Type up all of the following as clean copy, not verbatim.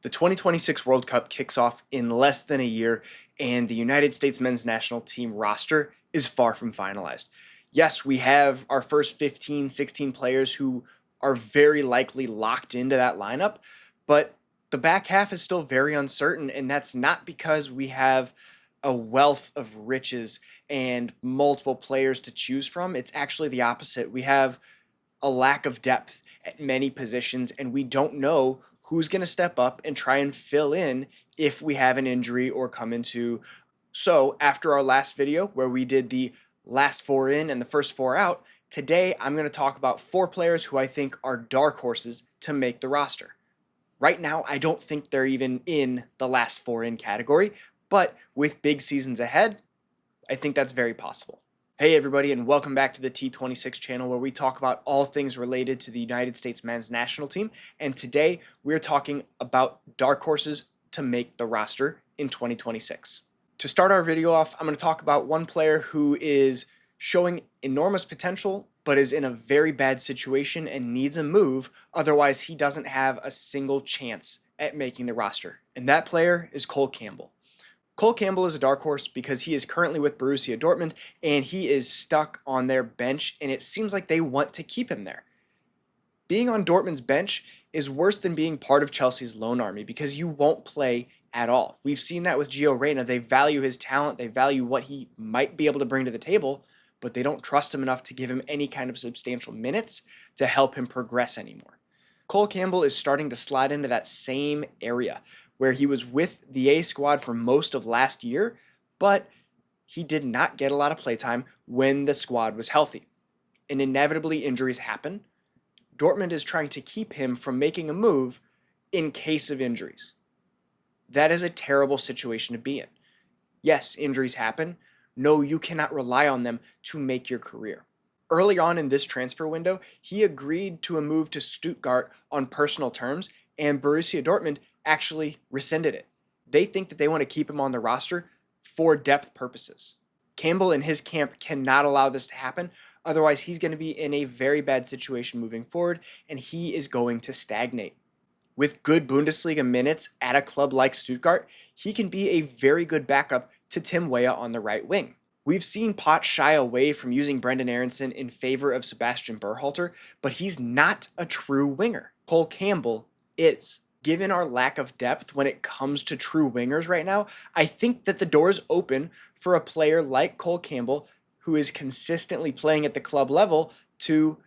The 2026 World Cup kicks off in less than a year, and the United States men's national team roster is far from finalized. Yes, we have our first 15, 16 players who are very likely locked into that lineup, but the back half is still very uncertain, and that's not because we have a wealth of riches and multiple players to choose from. It's actually the opposite. We have a lack of depth at many positions, and we don't know who's going to step up and try and fill in if we have an injury or come into. So, after our last video where we did the last four in and the first four out, today I'm going to talk about four players who I think are dark horses to make the roster. Right now, I don't think they're even in the last four in category, but with big seasons ahead, I think that's very possible. Hey everybody, and welcome back to the T26 channel, where we talk about all things related to the United States men's national team. And today we're talking about dark horses to make the roster in 2026. To start our video off, I'm going to talk about one player who is showing enormous potential, but is in a very bad situation and needs a move. Otherwise, he doesn't have a single chance at making the roster. And that player is Cole Campbell. Cole Campbell is a dark horse because he is currently with Borussia Dortmund and he is stuck on their bench, and it seems like they want to keep him there. Being on Dortmund's bench is worse than being part of Chelsea's loan army because you won't play at all. We've seen that with Gio Reyna. They value his talent, they value what he might be able to bring to the table, but they don't trust him enough to give him any kind of substantial minutes to help him progress anymore. Cole Campbell is starting to slide into that same area where he was with the A squad for most of last year, but he did not get a lot of playtime when the squad was healthy. And inevitably injuries happen. Dortmund is trying to keep him from making a move in case of injuries. That is a terrible situation to be in. Yes, injuries happen. No, you cannot rely on them to make your career. Early on in this transfer window, he agreed to a move to Stuttgart on personal terms, and Borussia Dortmund actually rescinded it. They think that they want to keep him on the roster for depth purposes. Campbell and his camp cannot allow this to happen. Otherwise, he's going to be in a very bad situation moving forward, and he is going to stagnate. With good Bundesliga minutes at a club like Stuttgart, he can be a very good backup to Tim Weah on the right wing. We've seen Poch shy away from using Brenden Aaronson in favor of Sebastian Berhalter, but he's not a true winger. Cole Campbell is. Given our lack of depth when it comes to true wingers right now, I think that the door is open for a player like Cole Campbell, who is consistently playing at the club level, to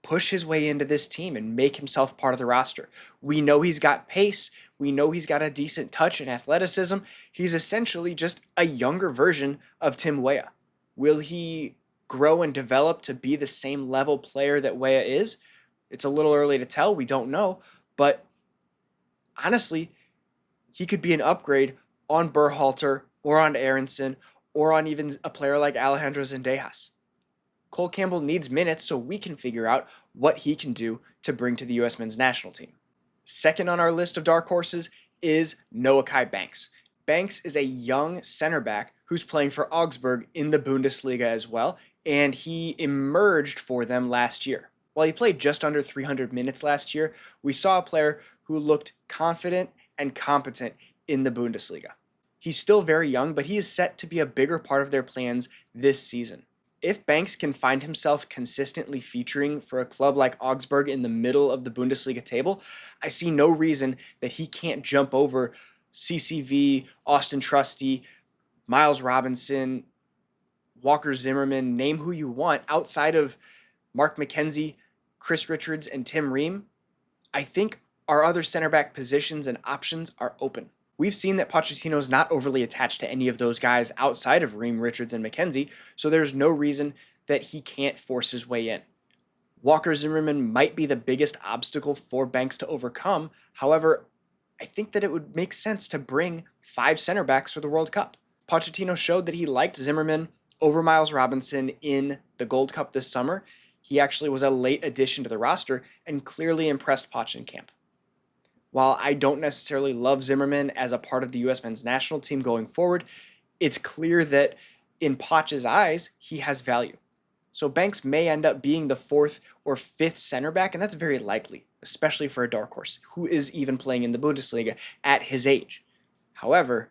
push his way into this team and make himself part of the roster. We know he's got pace. We know he's got a decent touch and athleticism. He's essentially just a younger version of Tim Weah. Will he grow and develop to be the same level player that Weah is? It's a little early to tell. We don't know. But honestly, he could be an upgrade on Berhalter or on Aaronson or on even a player like Alejandro Zendejas. Cole Campbell needs minutes so we can figure out what he can do to bring to the U.S. men's national team. Second on our list of dark horses is Nokai Banks. Banks is a young center back who's playing for Augsburg in the Bundesliga as well, and he emerged for them last year. While he played just under 300 minutes last year, we saw a player who looked confident and competent in the Bundesliga. He's still very young, but he is set to be a bigger part of their plans this season. If Banks can find himself consistently featuring for a club like Augsburg in the middle of the Bundesliga table, I see no reason that he can't jump over CCV, Austin Trusty, Miles Robinson, Walker Zimmerman, name who you want, outside of Mark McKenzie, Chris Richards, and Tim Ream. I think our other center back positions and options are open. We've seen that Pochettino is not overly attached to any of those guys outside of Ream, Richards, and McKenzie, so there's no reason that he can't force his way in. Walker Zimmerman might be the biggest obstacle for Banks to overcome. However, I think that it would make sense to bring 5 center backs for the World Cup. Pochettino showed that he liked Zimmerman over Miles Robinson in the Gold Cup this summer. He actually was a late addition to the roster and clearly impressed Poch in camp. While I don't necessarily love Zimmerman as a part of the U.S. men's national team going forward, it's clear that in Poch's eyes, he has value. So Banks may end up being the 4th or 5th center back, and that's very likely. especially for a dark horse who is even playing in the Bundesliga at his age. However,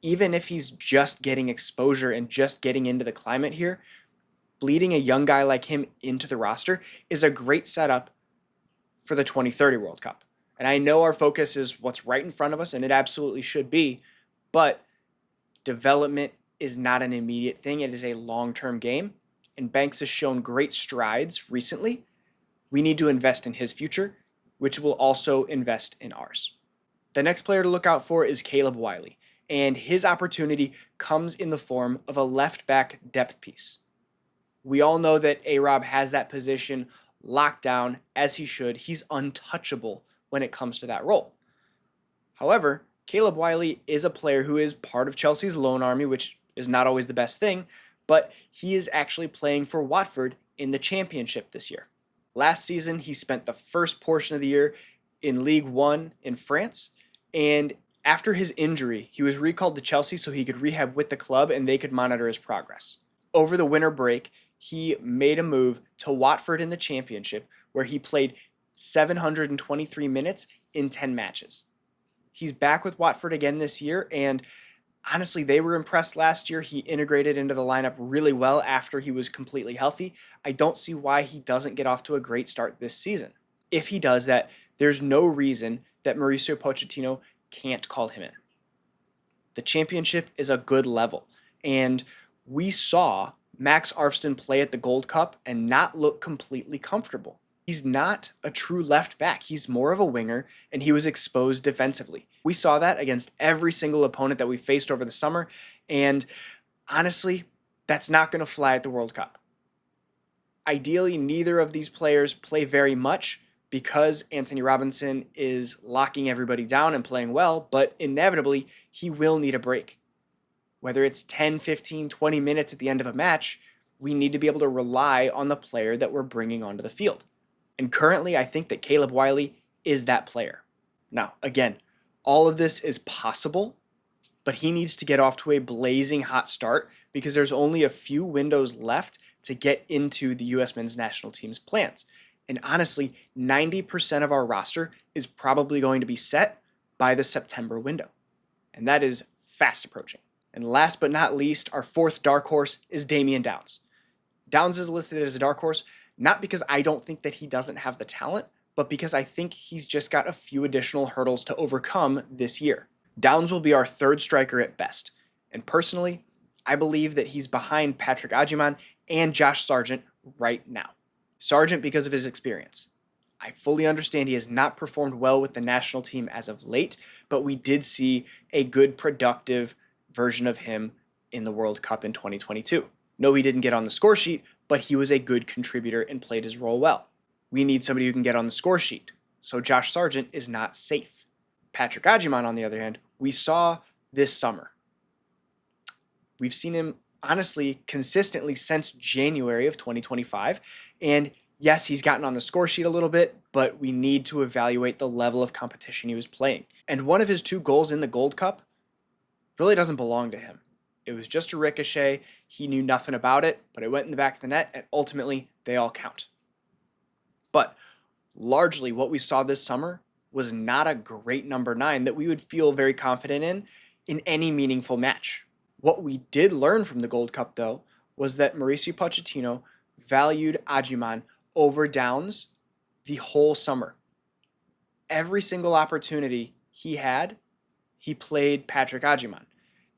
even if he's just getting exposure and just getting into the climate here, bleeding a young guy like him into the roster is a great setup for the 2030 World Cup. And I know our focus is what's right in front of us, and it absolutely should be, but development is not an immediate thing. It is a long-term game, and Banks has shown great strides recently. We need to invest in his future, which will also invest in ours. The next player to look out for is Caleb Wiley, and his opportunity comes in the form of a left-back depth piece. We all know that A-Rob has that position locked down as he should. He's untouchable when it comes to that role. However, Caleb Wiley is a player who is part of Chelsea's loan army, which is not always the best thing, but he is actually playing for Watford in the Championship this year. Last season, he spent the first portion of the year in Ligue 1 in France, and after his injury, he was recalled to Chelsea so he could rehab with the club and they could monitor his progress. Over the winter break, he made a move to Watford in the Championship, where he played 723 minutes in 10 matches. He's back with Watford again this year, and honestly, they were impressed last year. He integrated into the lineup really well after he was completely healthy. I don't see why he doesn't get off to a great start this season. If he does that, there's no reason that Mauricio Pochettino can't call him in. The Championship is a good level, and we saw Max Arfsten play at the Gold Cup and not look completely comfortable. He's not a true left back. He's more of a winger, and he was exposed defensively. We saw that against every single opponent that we faced over the summer, and honestly, that's not going to fly at the World Cup. Ideally, neither of these players play very much because Anthony Robinson is locking everybody down and playing well, but inevitably, he will need a break. Whether it's 10, 15, 20 minutes at the end of a match, we need to be able to rely on the player that we're bringing onto the field. And currently, I think that Caleb Wiley is that player. Now, again, all of this is possible, but he needs to get off to a blazing hot start because there's only a few windows left to get into the U.S. men's national team's plans. And honestly, 90% of our roster is probably going to be set by the September window. And that is fast approaching. And last but not least, our fourth dark horse is Damian Downs. Downs is listed as a dark horse, not because I don't think that he doesn't have the talent, but because I think he's just got a few additional hurdles to overcome this year. Downs will be our third striker at best. And personally, I believe that he's behind Patrick Agyemang and Josh Sargent right now. Sargent because of his experience. I fully understand he has not performed well with the national team as of late, but we did see a good, productive version of him in the World Cup in 2022. No, he didn't get on the score sheet, but he was a good contributor and played his role well. We need somebody who can get on the score sheet, so Josh Sargent is not safe. Patrick Agyemang, on the other hand, we saw this summer. We've seen him, honestly, consistently since January of 2025, and yes, he's gotten on the score sheet a little bit, but we need to evaluate the level of competition he was playing. And one of his 2 goals in the Gold Cup really doesn't belong to him. It was just a ricochet. He knew nothing about it, but it went in the back of the net, and ultimately, they all count. But largely, what we saw this summer was not a great number 9 that we would feel very confident in any meaningful match. What we did learn from the Gold Cup, though, was that Mauricio Pochettino valued Agyemang over Downs the whole summer. Every single opportunity he had, he played Patrick Agyemang.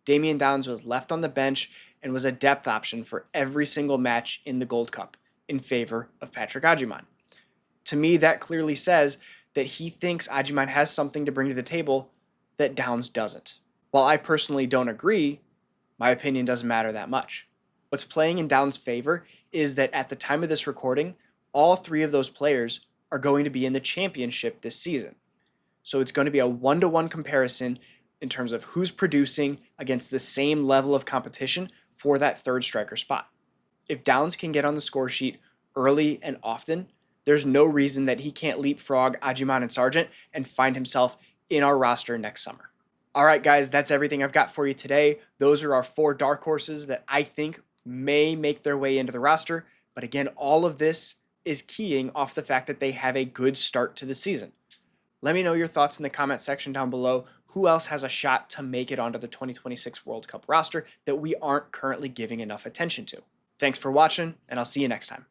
Damian Downs was left on the bench and was a depth option for every single match in the Gold Cup in favor of Patrick Agyemang. To me, that clearly says that he thinks Agyemang has something to bring to the table that Downs doesn't. While I personally don't agree, my opinion doesn't matter that much. What's playing in Downs' favor is that at the time of this recording, all 3 of those players are going to be in the championship this season. So it's going to be a 1-to-1 comparison in terms of who's producing against the same level of competition for that third striker spot. If Downs can get on the score sheet early and often, there's no reason that he can't leapfrog Agyemang and Sargent and find himself in our roster next summer. All right, guys, that's everything I've got for you today. Those are our 4 dark horses that I think may make their way into the roster. But again, all of this is keying off the fact that they have a good start to the season. Let me know your thoughts in the comment section down below. Who else has a shot to make it onto the 2026 World Cup roster that we aren't currently giving enough attention to? Thanks for watching, and I'll see you next time.